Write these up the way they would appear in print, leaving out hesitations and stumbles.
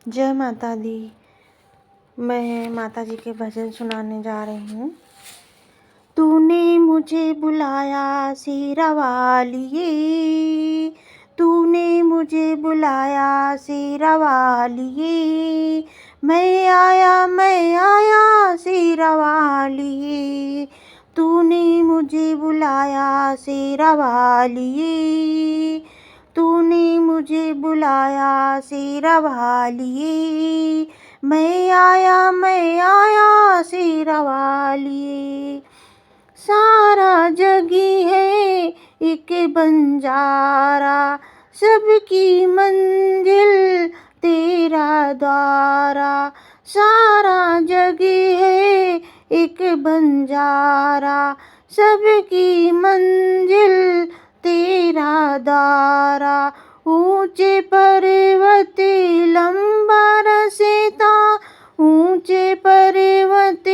जय माता दी। मैं माता जी के भजन सुनाने जा रही हूँ। तूने मुझे बुलाया शेरा वालिए, तूने मुझे बुलाया शेरा वालिए, मैं आया शेरा वालिए। तूने मुझे बुलाया शेरा वालिए, तूने मुझे बुलाया शेरा वालिए, मैं आया शेरा वालिए। सारा जगी है एक बंजारा, सबकी मंजिल तेरा द्वारा। सारा जगी है एक बंजारा, सबकी मंजिल तेरा द्वारा। ऊंचे पर्वत लंबा रसेता, ऊंचे पर्वत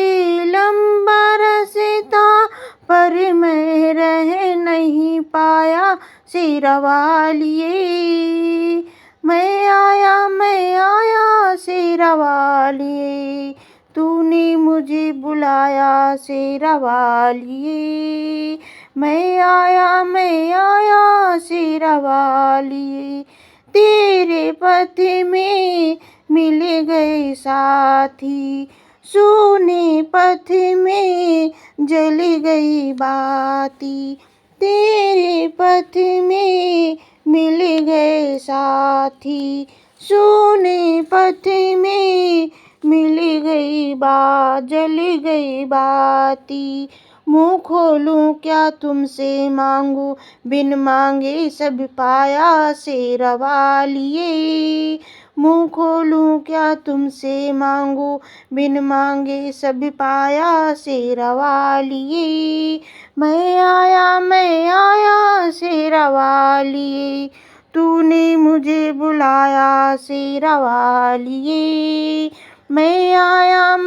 लंबा रसेता, पर मैं रह नहीं पाया शेरा वालिए। मैं आया शेरा वालिए, तूने मुझे बुलाया शेरा वालिए, मैं आया शेरा वालिए। तेरे पथ में मिल गए साथी, सोने पथ में जल गई बाती। तेरे पथ में मिल गए साथी, सोने पथ में मिल गई बात, जल गई बाती। मुँह खोलूं क्या तुमसे मांगू, बिन मांगे सब पाया शेरा वालिए। मुँह खोलूं क्या तुमसे मांगू, बिन मांगे सब पाया शेरा वालिए। मैं आया शेरा वालिए, तूने मुझे बुलाया शेरा वालिए, मैं आया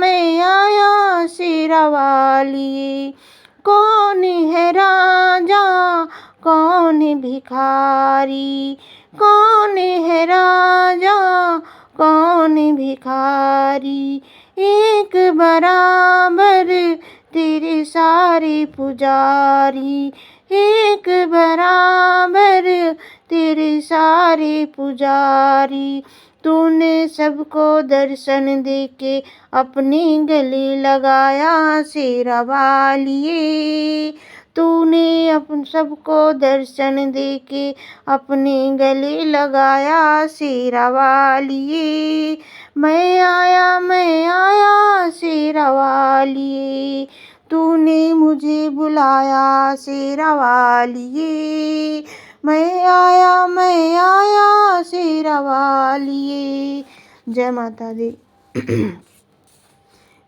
शेरा वालिए। कौन है राजा कौन भिखारी, कौन है राजा कौन भिखारी, एक बराबर तेरे सारे पुजारी। एक बराबर तेरे सारे पुजारी। तूने सबको दर्शन देके अपने गले लगाया शेरा वालिए। तूने सबको दर्शन देके अपने गले लगाया शेरा वालिए। मैं आया शेरा वालिए, तूने मुझे बुलाया शेरा वालिए, मैं आया शेरा वालिए। जय माता दी।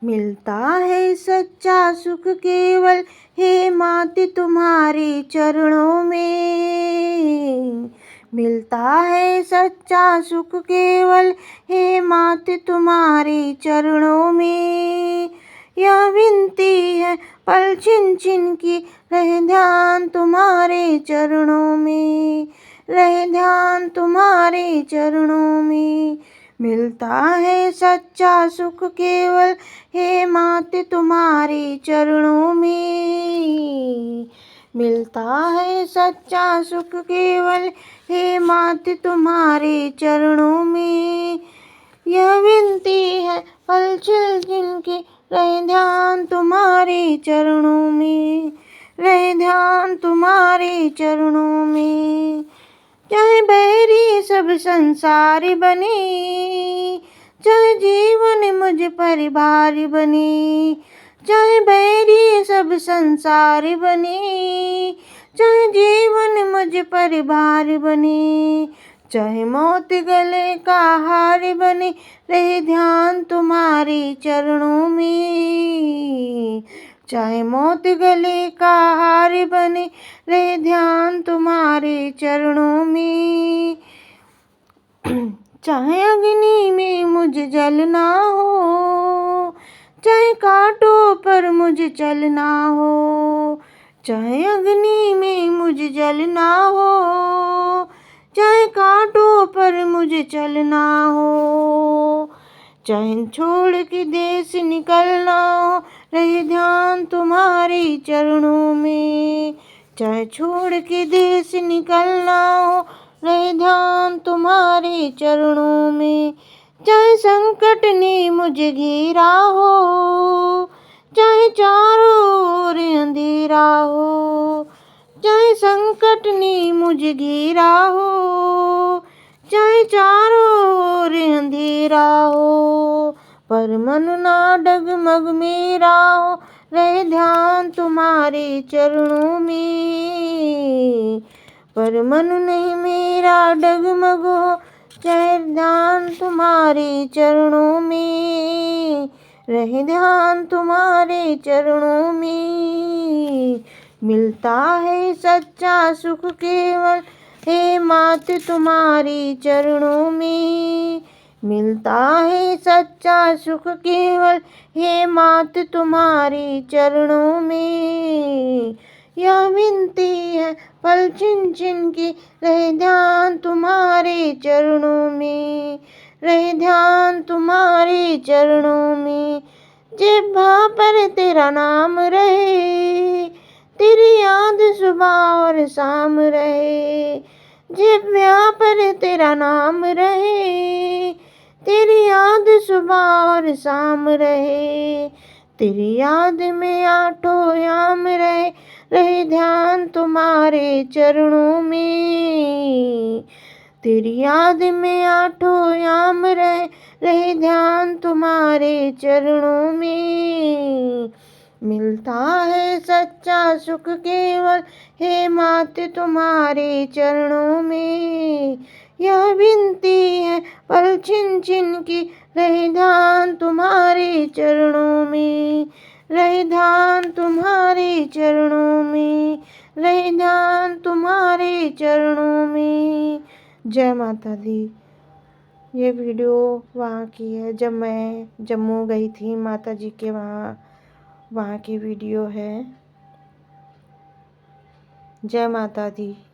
मिलता है सच्चा सुख केवल हे माते तुम्हारे चरणों में। मिलता है सच्चा सुख केवल हे माते तुम्हारे चरणों में। यह विनती है पल छिन छिन की, रहे ध्यान तुम्हारे चरणों में, रहे ध्यान तुम्हारे चरणों में। मिलता है सच्चा सुख केवल हे माते तुम्हारे चरणों में। मिलता है सच्चा सुख केवल हे माते तुम्हारे चरणों में। यह विनती है पल छिन छिन के, रहे ध्यान तुम्हारे चरणों में, रहे ध्यान तुम्हारे चरणों में। चाहे बैरी सब संसार बने, चाहे जीवन मुझ पर भारी बने। चाहे बैरी सब संसार बने, चाहे जीवन मुझ पर भार बने। चाहे मौत गले का हार बने, रहे ध्यान तुम्हारे चरणों में। चाहे मौत गले का हार बने, रहे ध्यान तुम्हारे चरणों में। चाहे अग्नि में मुझ जलना हो, चाहे कांटों पर मुझ चलना हो। चाहे अग्नि में मुझ जलना हो, चाहे कांटों पर मुझे चलना हो। चाहे छोड़ के देश निकलना हो, रहे ध्यान तुम्हारे चरणों में। चाहे छोड़ के देश निकलना हो, रहे ध्यान तुम्हारे चरणों में। चाहे संकट ने मुझे घेरा हो, चाहे चारों ओर अंधेरा हो। चाहे संकट ने मुझे घेरा हो, चाहे चारों ओर अंधेरा हो। पर मन ना डगमग मेरा हो, रहे ध्यान तुम्हारे चरणों में। पर मन नहीं मेरा डगमग हो, चाहे ध्यान तुम्हारे चरणों में। रहे ध्यान तुम्हारे चरणों में। मिलता है सच्चा सुख केवल हे मात तुम्हारे चरणों में। मिलता है सच्चा सुख केवल हे मात तुम्हारे चरणों में। यह विनती है पल छिन छिन की, रहे ध्यान तुम्हारे चरणों में। रहे ध्यान तुम्हारे चरणों में। जिह्वा पर तेरा नाम रहे, तेरी याद सुबह और शाम रहे। जिह्वा पर तेरा नाम रहे, तेरी याद सुबह और शाम रहे। तेरी याद में आठों याम रहे, रहे ध्यान तुम्हारे चरणों में। तेरी याद में आठों याम रहे ध्यान तुम्हारे चरणों में। मिलता है सच्चा सुख केवल हे मात तुम्हारे चरणों में। यह विनती है पल छिन छिन की, रहे ध्यान तुम्हारे चरणों में। रहे ध्यान तुम्हारे चरणों में। रहे ध्यान तुम्हारे चरणों में। जय माता दी। ये वीडियो वहाँ की है जब मैं जम्मू गई थी माता जी के वहाँ की वीडियो है। जय माता दी।